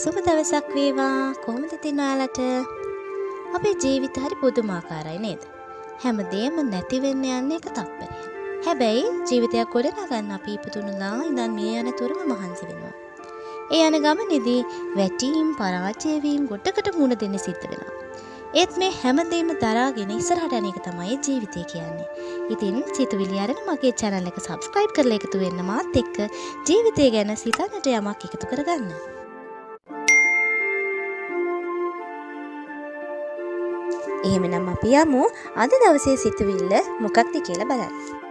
සුබ දවසක් වේවා. කොහොමද ඉතින් ඔයාලට? අපේ ජීවිත හරි පුදුමාකාරයි නේද? හැමදේම නැති වෙන්න යන්නේ එක තප්පරයක්. හැබැයි ජීවිතයක් ගොඩනගන්න අපි ඉපදුණා ඉඳන් මේ යන තුරම මහන්සි වෙනවා. ඒ යන ගමනේදී වැටීම්, පරාජය වීම ගොඩකට මුහුණ දෙන්න සිද්ධ වෙනවා. ඒත් මේ හැමදේම දරාගෙන ඉස්සරහට යන එක තමයි ජීවිතය කියන්නේ. ඉතින් සිතුවිලි අරගෙන මගේ channel එක subscribe කරලා එකතු වෙන්න මාත් එක්ක ජීවිතය ගැන සිතන්නට යමක් එකතු කරගන්න. එහෙමනම් අපි යමු අද දවසේ සිතුවිල්ල මොකක්ද කියලා බලන්න.